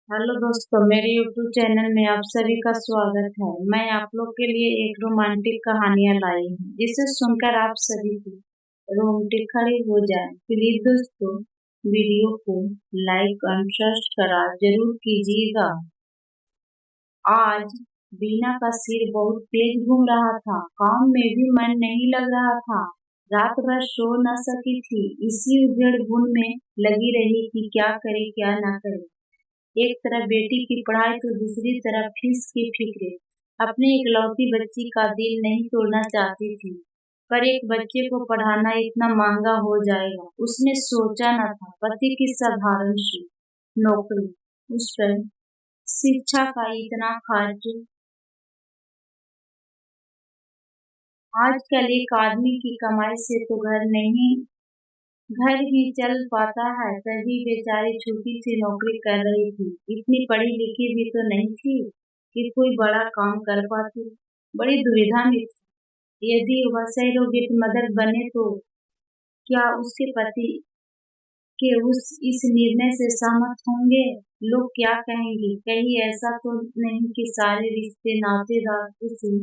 Hello दोस्तों, मेरे YouTube channel में आप सभी का स्वागत है। मैं आप लोग के लिए एक रोमांटिक कहानियां लाई हूँ, जिसे सुनकर आप सभी को रोमांटिक खड़े हो जाएं। प्लीज दोस्तों, वीडियो को लाइक और सब्सक्राइब जरूर कीजिएगा। आज बीना का सिर बहुत तेज घूम रहा था, काम में भी मन नहीं लग रहा था। रात भर सो न सकी थी, इसी उधेड़-बुन में लगी रही कि क्या करे क्या ना करे। एक तरफ बेटी की पढ़ाई तो दूसरी तरफ फीस की फिक्र। अपनी इकलौती बच्ची का दिल नहीं तोड़ना चाहती थी, पर एक बच्चे को पढ़ाना इतना महंगा हो जाएगा, उसने सोचा न था। पति की साधारण सी नौकरी, उस पर शिक्षा का इतना खर्च। आजकल एक आदमी की कमाई से तो घर ही चल पाता है, तभी बेचारी छोटी सी नौकरी कर रही थी। इतनी पढ़ी लिखी भी तो नहीं थी कि कोई बड़ा काम कर पाती। बड़ी दुविधा में थी। यदि वह सरोगेट मदर बने तो क्या उसके पति के इस निर्णय से सहमत होंगे? लोग क्या कहेंगे? कहीं ऐसा तो नहीं कि सारे रिश्ते नातेदार उसी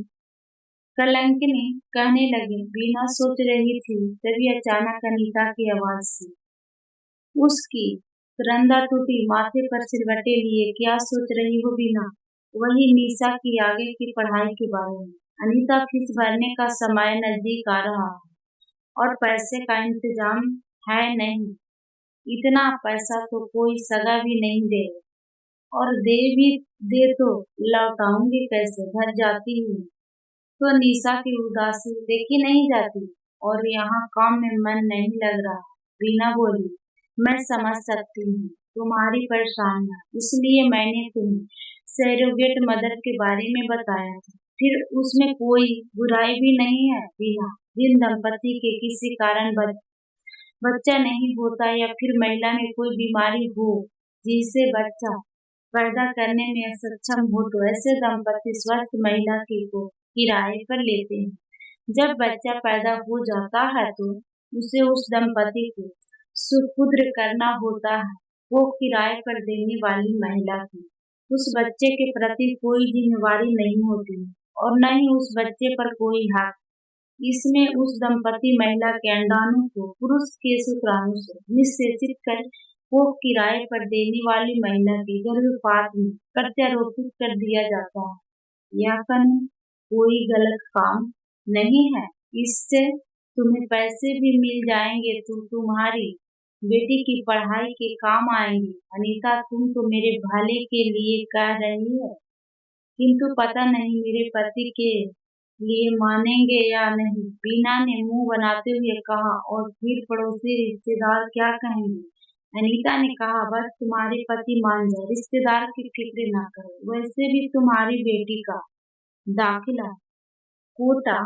कलंकिनी कहने लगे। बिना सोच रही थी, तभी अचानक अनीता की आवाज से उसकी रंदा टूटी। माथे पर सिरवटे लिए, क्या सोच रही हो बीना? वही निशा की आगे की पढ़ाई के बारे में। अनीता, फीस भरने का समय नजदीक आ रहा है और पैसे का इंतजाम है नहीं। इतना पैसा तो कोई सगा भी नहीं दे, और दे भी दे तो लौटाऊंगी कैसे? घर जाती हूँ तो निशा की उदासी देखी नहीं जाती, और यहाँ काम में मन नहीं लग रहा। बीना बोली, मैं समझ सकती हूँ तुम्हारी परेशानियाँ, इसलिए मैंने तुम्हें सरोगेट मदर के बारे में बताया था। फिर उसमें कोई बुराई भी नहीं है बीना। जिन दंपति के किसी कारण बच्चा नहीं होता, या फिर महिला में कोई बीमारी हो जिससे बच्चा पैदा करने में सक्षम हो, तो ऐसे दंपति स्वस्थ महिला को किराए पर लेते हैं। जब बच्चा पैदा हो जाता है तो उसे उस दंपति को सुपुत्र करना होता है। वो किराए पर देने वाली महिला की उस बच्चे के प्रति कोई जिम्मेवारी नहीं होती, और न ही उस बच्चे पर कोई हक। इसमें उस दंपति महिला के अंडाणु को पुरुष के शुक्राणु से निषेचित कर वो किराए पर देने वाली महिला के गर्भपात में प्रत्यारोपित कर दिया जाता है। यह कानून कोई गलत काम नहीं है। इससे तुम्हें पैसे भी मिल जाएंगे तो तुम्हारी बेटी की पढ़ाई के काम आएंगे। अनीता, तुम तो मेरे भले के लिए कह रही है, किंतु पता नहीं मेरे पति के लिए मानेंगे या नहीं। बीना ने मुंह बनाते हुए कहा, और फिर पड़ोसी रिश्तेदार क्या कहेंगे? अनीता ने कहा, बस तुम्हारे पति मान जाए, रिश्तेदार की फिक्र ना करो। वैसे भी तुम्हारी बेटी का दाखिला कोटा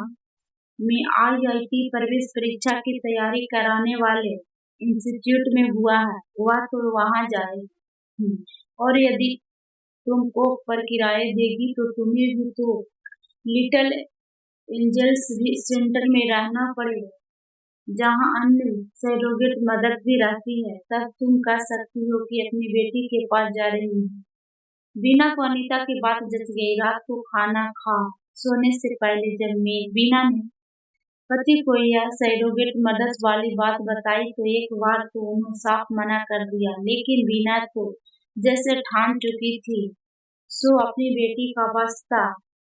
में IIT प्रवेश परीक्षा की तैयारी कराने वाले इंस्टीट्यूट में हुआ है, वह तो वहां जाएगी। और यदि तुम कोख पर किराए देगी तो तुम्हें भी तो लिटिल एंजल्स सेंटर में रहना पड़ेगा, जहां अन्य सरोगेट मदर भी रहती है। तब तुम कह सकती हो कि अपनी बेटी के पास जा रही हूँ। बीना को अनीता की बात जच गई। रात को खाना खा सोने से पहले जब बीना ने पति को यह सरोगेट मदर्स वाली बात बताई, तो एक बार तो उन्होंने साफ मना कर दिया, लेकिन बीना तो जैसे ठान चुकी थी, सो अपनी बेटी का वास्ता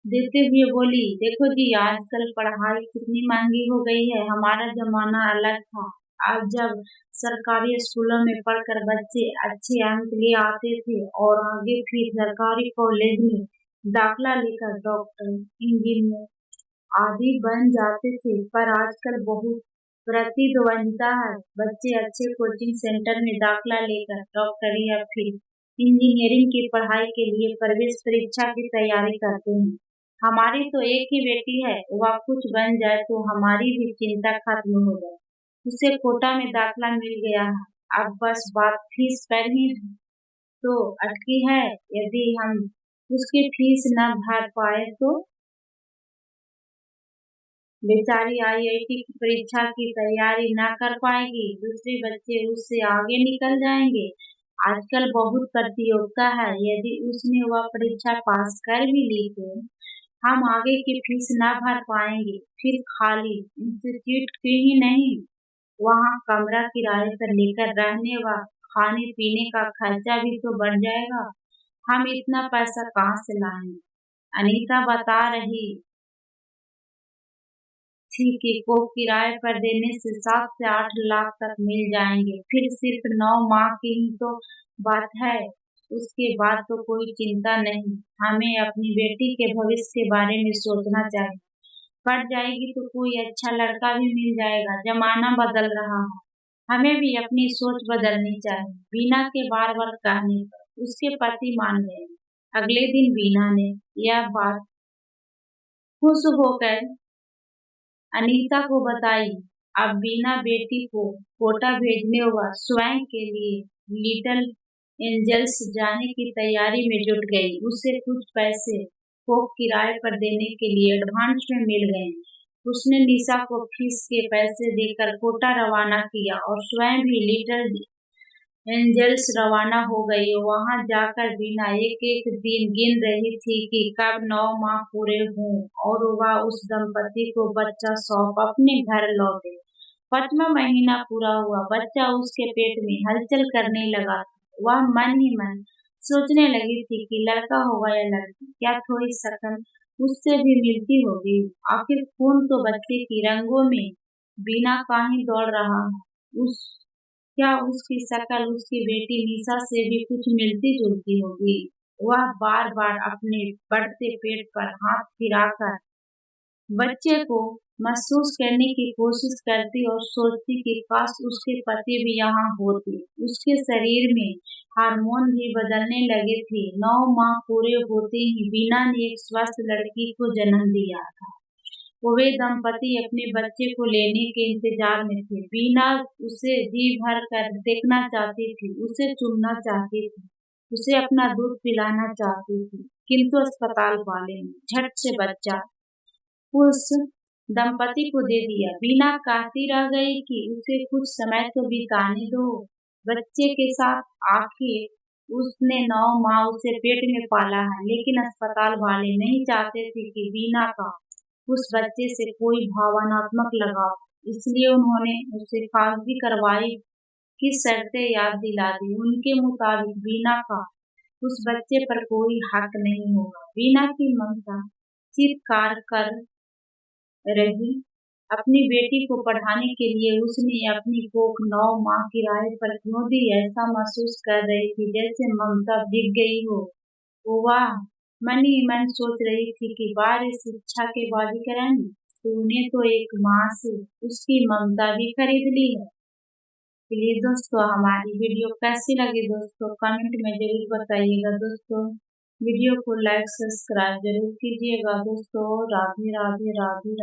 देते हुए बोली, देखो जी, आजकल पढ़ाई कितनी महंगी हो गई है। हमारा जमाना अलग था। आज जब सरकारी स्कूलों में पढ़कर बच्चे अच्छे अंक ले आते थे और आगे फिर सरकारी कॉलेज में दाखिला लेकर डॉक्टर, इंजीनियर आदि बन जाते थे, पर आजकल बहुत प्रतिद्वंदिता है। बच्चे अच्छे कोचिंग सेंटर में दाखिला लेकर डॉक्टरी या फिर इंजीनियरिंग की पढ़ाई के लिए प्रवेश परीक्षा की तैयारी करते हैं। हमारी तो एक ही बेटी है, वह कुछ बन जाए तो हमारी भी चिंता खत्म हो जाए। उसे कोटा में दाखिला मिल गया है, अब बस बात फीस पर ही तो अटकी है। यदि हम उसकी फीस न भर पाए तो बेचारी IIT की परीक्षा की तैयारी न कर पाएगी, दूसरे बच्चे उससे आगे निकल जाएंगे। आजकल बहुत प्रतियोगिता है, यदि उसने वह परीक्षा पास कर भी ली तो हम आगे की फीस न भर पाएंगे। फिर खाली इंस्टीट्यूट की ही नहीं, वहाँ कमरा किराए पर लेकर रहने व खाने पीने का खर्चा भी तो बढ़ जाएगा। हम इतना पैसा कहाँ से लाएंगे? अनीता बता रही थी कि को किराए पर देने से 7 से 8 लाख तक मिल जाएंगे। फिर सिर्फ 9 माह की ही तो बात है, उसके बाद तो कोई चिंता नहीं। हमें अपनी बेटी के भविष्य के बारे में सोचना चाहिए। पढ़ जाएगी तो कोई अच्छा लड़का भी मिल जाएगा। जमाना बदल रहा है, हमें भी अपनी सोच बदलनी चाहिए। बीना के बार बार कहने पर उसके पति मान गए। अगले दिन बीना ने यह बात खुश होकर अनीता को बताई। अब बीना बेटी को कोटा भेजने व स्वयं के लिए लिटिल एंजल्स जाने की तैयारी में जुट गई। उसे कुछ पैसे को किराए पर देने के लिए एडवांस में मिल गए। उसने निशा को फीस के पैसे देकर कोटा रवाना किया और स्वयं भी लिटिल एंजल्स रवाना हो गई। वहां जाकर बीना एक एक दिन गिन रही थी कि कब 9 माह पूरे हों और वह उस दंपति को बच्चा सौंप अपने घर लौटे। 5वां महीना पूरा हुआ, बच्चा उसके पेट में हलचल करने लगा। वह मन ही मन सोचने लगी थी कि लड़का होगा या लड़की, क्या थोड़ी शक्ल उससे भी मिलती होगी। आखिर खून तो बच्चे की रंगों में बीना का ही दौड़ रहा है। उस क्या उसकी शक्ल उसकी बेटी निशा से भी कुछ मिलती जुलती होगी? वह बार बार अपने बढ़ते पेट पर हाथ फिराकर बच्चे को महसूस करने की कोशिश करती और सोचती कि काश उसके पति भी यहाँ होते। उसके शरीर में हार्मोन भी बदलने लगे थे। 9 माह पूरे होते ही बीना ने एक स्वस्थ लड़की को जन्म दिया था। वे दंपति अपने बच्चे को लेने के इंतजार में थे। बीना उसे जी भर कर देखना चाहती थी, उसे चूमना चाहती थी, उसे अपना दूध पिलाना चाहती थी, किंतु अस्पताल वाले ने झट से बच्चा उस दंपति को दे दिया। बीना कहती रह गई कि उसे कुछ समय तो बिताने दो बच्चे के साथ। आखिर उसने 9 माह उसे पेट में पाला है, लेकिन अस्पताल वाले नहीं चाहते थे कि बीना का उस बच्चे से कोई भावनात्मक लगाव, इसलिए उन्होंने उसे खासगी कार्रवाई की शर्तें याद दिला दी। उनके मुताबिक बीना का उस बच्चे पर कोई हक नहीं होगा। बीना की ममता चित्कार कर रही। अपनी बेटी को पढ़ाने के लिए उसने अपनी कोख 9 माह किराए पर क्यों दी? ऐसा महसूस कर रही थी जैसे ममता बिक गई हो। वाह, मन ही मन सोच रही थी कि बार इस शिक्षा के बाजीकरण तूने तो एक माँ से उसकी ममता भी खरीद ली है। प्लीज दोस्तों, हमारी वीडियो कैसी लगी दोस्तों कमेंट में जरूर बताइएगा। दोस्तों वीडियो को लाइक सब्सक्राइब जरूर कीजिएगा। दोस्तों राधे राधे राधे राधे।